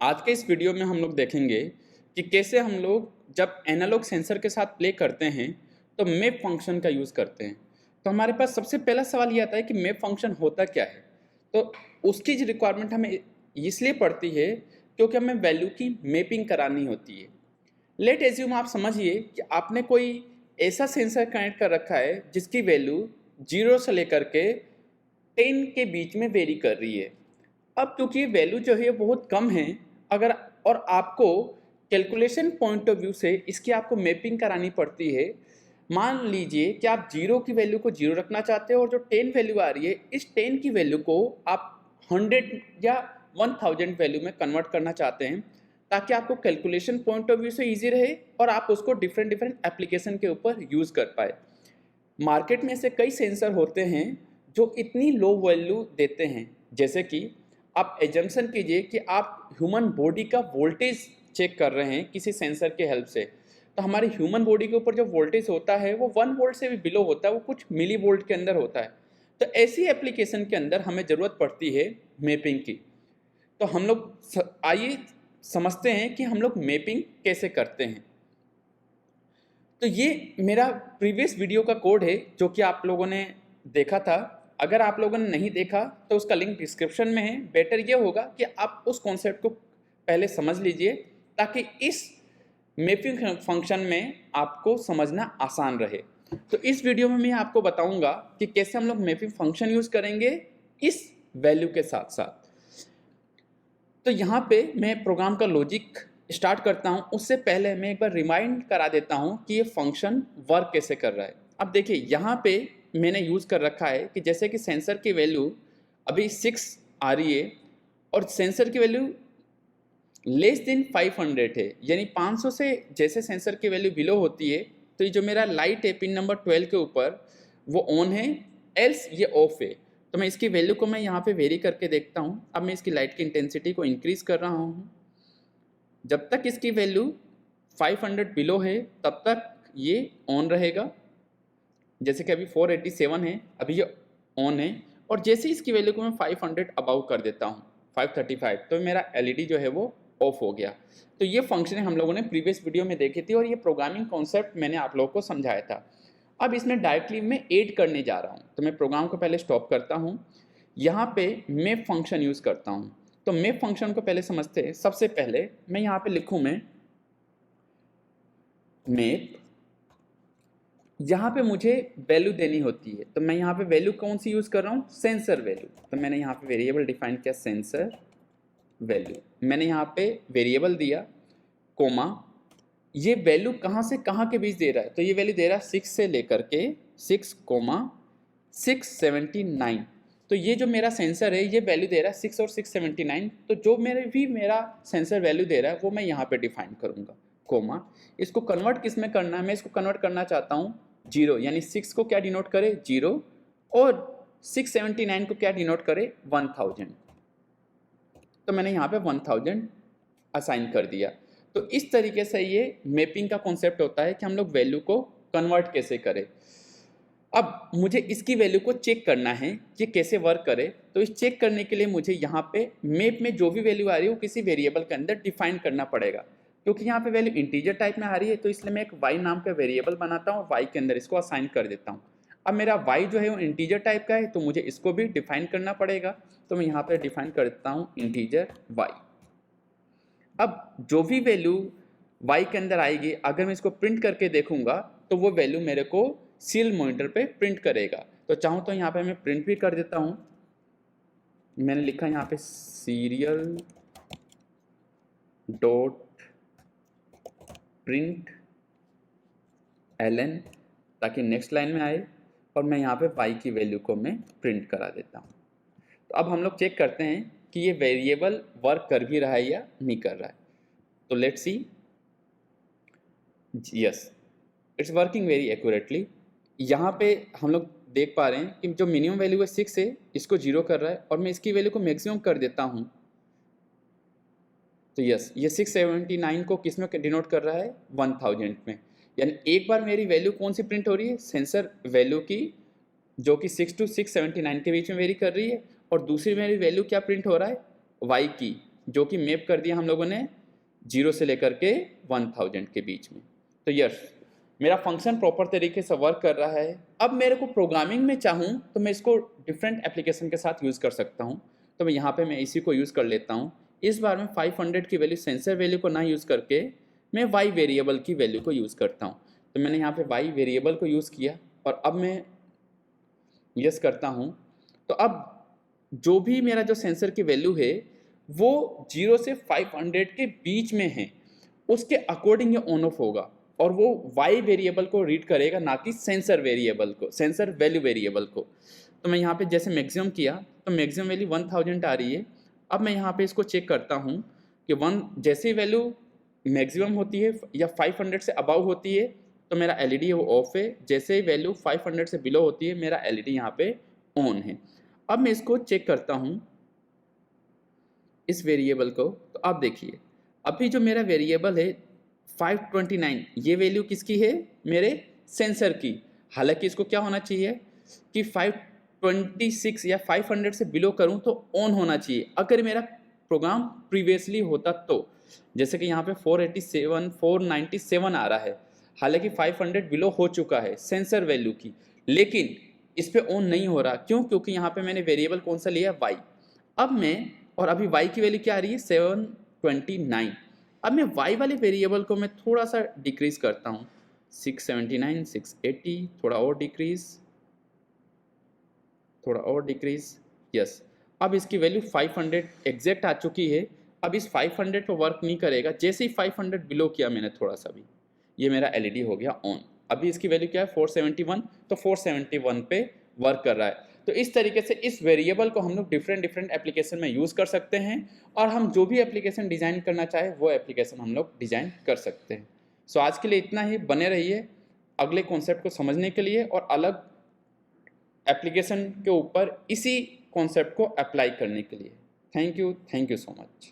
आज के इस वीडियो में हम लोग देखेंगे कि कैसे हम लोग जब एनालॉग सेंसर के साथ प्ले करते हैं तो मैप फंक्शन का यूज़ करते हैं। तो हमारे पास सबसे पहला सवाल ये आता है कि मैप फंक्शन होता क्या है। तो उसकी जो रिक्वायरमेंट हमें इसलिए पड़ती है क्योंकि हमें वैल्यू की मैपिंग करानी होती है। लेट एज्यूम आप समझिए कि आपने कोई ऐसा सेंसर कनेक्ट कर रखा है जिसकी वैल्यू 0 से लेकर के 10 के बीच में वेरी कर रही है। अब क्योंकि वैल्यू जो है बहुत कम है, अगर और आपको कैलकुलेशन पॉइंट ऑफ व्यू से इसकी आपको मैपिंग करानी पड़ती है। मान लीजिए कि आप 0 की वैल्यू को 0 रखना चाहते हो और जो 10 वैल्यू आ रही है इस 10 की वैल्यू को आप 100 या 1000 वैल्यू में कन्वर्ट करना चाहते हैं ताकि आपको कैलकुलेशन पॉइंट ऑफ व्यू से ईजी रहे और आप उसको डिफरेंट डिफरेंट एप्लीकेशन के ऊपर यूज़ कर पाए। मार्केट में ऐसे कई सेंसर होते हैं जो इतनी लो वैल्यू देते हैं, जैसे कि आप एजम्पशन कीजिए कि आप ह्यूमन बॉडी का वोल्टेज चेक कर रहे हैं किसी सेंसर के हेल्प से। तो हमारी ह्यूमन बॉडी के ऊपर जो वोल्टेज होता है वो 1 वोल्ट से भी बिलो होता है, वो कुछ मिली वोल्ट के अंदर होता है। तो ऐसी एप्लीकेशन के अंदर हमें ज़रूरत पड़ती है मैपिंग की। तो हम लोग आइए समझते हैं कि हम लोग मैपिंग कैसे करते हैं। तो ये मेरा प्रीवियस वीडियो का कोड है जो कि आप लोगों ने देखा था। अगर आप लोगों ने नहीं देखा तो उसका लिंक डिस्क्रिप्शन में है। बेटर ये होगा कि आप उस कॉन्सेप्ट को पहले समझ लीजिए ताकि इस मैपिंग फंक्शन में आपको समझना आसान रहे। तो इस वीडियो में मैं आपको बताऊंगा कि कैसे हम लोग मैपिंग फंक्शन यूज़ करेंगे इस वैल्यू के साथ साथ। तो यहाँ पे मैं प्रोग्राम का लॉजिक स्टार्ट करता हूँ, उससे पहले मैं एक बार रिमाइंड करा देता हूँ कि ये फंक्शन वर्क कैसे कर रहा है। अब देखिए यहाँ पे मैंने यूज़ कर रखा है कि जैसे कि सेंसर की वैल्यू अभी 6 आ रही है और सेंसर की वैल्यू लेस देन 500 है, यानी 500 से जैसे सेंसर की वैल्यू बिलो होती है तो ये जो मेरा लाइट है पिन नंबर 12 के ऊपर वो ऑन है, एल्स ये ऑफ है। तो मैं इसकी वैल्यू को मैं यहाँ पे वेरी करके देखता हूँ। अब मैं इसकी लाइट की इंटेंसिटी को इंक्रीज़ कर रहा हूँ। जब तक इसकी वैल्यू 500 बिलो है तब तक ये ऑन रहेगा। जैसे कि अभी 487 है, अभी ये ऑन है। और जैसे ही इसकी वैल्यू को मैं 500 अबाउ कर देता हूँ 535, तो मेरा एलईडी जो है वो ऑफ हो गया। तो ये फंक्शन हम लोगों ने प्रीवियस वीडियो में देखी थी और ये प्रोग्रामिंग कॉन्सेप्ट मैंने आप लोगों को समझाया था। अब इसमें डायरेक्टली मैं ऐड करने जा रहा हूँ, तो मैं प्रोग्राम को पहले स्टॉप करता हूँ। यहाँ पे मैप फंक्शन यूज़ करता हूँ। तो मैप फंक्शन को पहले समझते हैं। सबसे पहले मैं यहाँ पे लिखूँ मैं मैप, यहाँ पे मुझे वैल्यू देनी होती है। तो मैं यहाँ पे वैल्यू कौन सी यूज़ कर रहा हूँ, सेंसर वैल्यू। तो मैंने यहाँ पे वेरिएबल डिफाइन किया सेंसर वैल्यू। मैंने यहाँ पे वेरिएबल दिया कोमा, ये वैल्यू कहाँ से कहाँ के बीच दे रहा है। तो ये वैल्यू दे रहा है 6 से लेकर के 6,679। तो ये जो मेरा सेंसर है ये वैल्यू दे रहा है 6 और 679। तो जो मेरा सेंसर वैल्यू दे रहा है वो मैं यहाँ पे डिफाइन करूँगा कोमा। इसको कन्वर्ट किस में करना है, मैं इसको कन्वर्ट करना चाहता हूँ 0, यानी 6 को क्या डिनोट करे 0 और 679 को क्या डिनोट करे 1000। तो मैंने यहाँ पे 1000 असाइन कर दिया। तो इस तरीके से ये मैपिंग का कॉन्सेप्ट होता है कि हम लोग वैल्यू को कन्वर्ट कैसे करें। अब मुझे इसकी वैल्यू को चेक करना है कि कैसे वर्क करे। तो इस चेक करने के लिए मुझे यहाँ पे मैप में जो भी वैल्यू आ रही है वो किसी वेरिएबल के अंदर डिफाइन करना पड़ेगा। क्योंकि यहाँ पे वैल्यू इंटीजर टाइप में आ रही है तो इसलिए मैं एक y नाम का वेरिएबल बनाता हूँ, y के अंदर इसको असाइन कर देता हूँ। अब मेरा y जो है वो इंटीजर टाइप का है तो मुझे इसको भी डिफाइन करना पड़ेगा। तो मैं यहाँ पर डिफाइन कर देता हूँ इंटीजर y। अब जो भी वैल्यू y के अंदर आएगी अगर मैं इसको प्रिंट करके देखूंगा तो वो वैल्यू मेरे को सीरियल मॉनिटर पे प्रिंट करेगा। तो चाहूँ तो यहाँ पे मैं प्रिंट भी कर देता हूँ। मैंने लिखा यहाँ पे सीरियल डॉट प्रिंट ln ताकि नेक्स्ट लाइन में आए और मैं यहाँ पे y की वैल्यू को मैं प्रिंट करा देता हूँ। तो अब हम लोग चेक करते हैं कि ये वेरिएबल वर्क कर भी रहा है या नहीं कर रहा है। तो let's see, yes it's working very accurately. यहाँ पे हम लोग देख पा रहे हैं कि जो मिनिमम वैल्यू है 6 है इसको 0 कर रहा है और मैं इसकी वैल्यू को मैक्सिमम कर देता हूँ। तो यस ये 679 को किस में डिनोट कर रहा है 1000 में। यानी एक बार मेरी वैल्यू कौन सी प्रिंट हो रही है, सेंसर वैल्यू की, जो कि 6 to 679 के बीच में वेरी कर रही है। और दूसरी मेरी वैल्यू क्या प्रिंट हो रहा है, y की, जो कि मैप कर दिया हम लोगों ने 0 से लेकर के 1000 के बीच में। तो यस, मेरा फंक्शन प्रॉपर तरीके से वर्क कर रहा है। अब मेरे को प्रोग्रामिंग में चाहूँ तो मैं इसको डिफरेंट एप्लीकेशन के साथ यूज़ कर सकता हूँ। तो मैं यहाँ पे मैं इसी को यूज़ कर लेता हूँ। इस बार में 500 की वैल्यू सेंसर वैल्यू को ना यूज़ करके मैं वाई वेरिएबल की वैल्यू को यूज़ करता हूँ। तो मैंने यहाँ पे वाई वेरिएबल को यूज़ किया और अब मैं यस करता हूँ। तो अब जो भी मेरा जो सेंसर की वैल्यू है वो 0 से 500 के बीच में है, उसके अकॉर्डिंग ये ऑन ऑफ होगा और वो वाई वेरिएबल को रीड करेगा, ना कि सेंसर वेरिएबल को, सेंसर वैल्यू वेरिएबल को। तो मैं यहाँ पे जैसे मैक्सिमम किया तो मैक्सिमम वैल्यू 1000 आ रही है। अब मैं यहाँ पे इसको चेक करता हूँ कि जैसे वैल्यू मैक्सिमम होती है या 500 से अबाव होती है तो मेरा एलईडी वो ऑफ है, जैसे ही वैल्यू 500 से बिलो होती है मेरा एलईडी यहाँ पे ऑन है। अब मैं इसको चेक करता हूँ इस वेरिएबल को, तो आप देखिए अभी जो मेरा वेरिएबल है 529, ये वैल्यू किसकी है? मेरे सेंसर की। हालांकि इसको क्या होना चाहिए कि 526 या 500 से बिलो करूं तो ऑन होना चाहिए अगर मेरा प्रोग्राम प्रीवियसली होता तो। जैसे कि यहाँ पे 487 497 आ रहा है, हालांकि 500 बिलो हो चुका है सेंसर वैल्यू की, लेकिन इस पे ऑन नहीं हो रहा। क्यों? क्योंकि यहाँ पे मैंने वेरिएबल कौन सा लिया? वाई। अब मैं, और अभी वाई की वैल्यू क्या आ रही है? 729। अब मैं वाई वाले वेरिएबल को मैं थोड़ा सा डिक्रीज करता हूँ, 679 680, थोड़ा और डिक्रीज, थोड़ा और डिक्रीज, यस। अब इसकी वैल्यू 500 एग्जैक्ट आ चुकी है। अब इस 500 पर वर्क नहीं करेगा, जैसे ही 500 बिलो किया मैंने थोड़ा सा भी, ये मेरा एलईडी हो गया ऑन। अभी इसकी वैल्यू क्या है? 471, तो 471 पे वर्क कर रहा है। तो इस तरीके से इस वेरिएबल को हम लोग डिफरेंट एप्लीकेशन में यूज़ कर सकते हैं और हम जो भी एप्लीकेशन डिज़ाइन करना चाहे वो एप्लीकेशन हम लोग डिज़ाइन कर सकते हैं। सो आज के लिए इतना ही। बने रहिए अगले कॉन्सेप्ट को समझने के लिए और अलग एप्लीकेशन के ऊपर इसी कॉन्सेप्ट को अप्लाई करने के लिए। Thank you so much.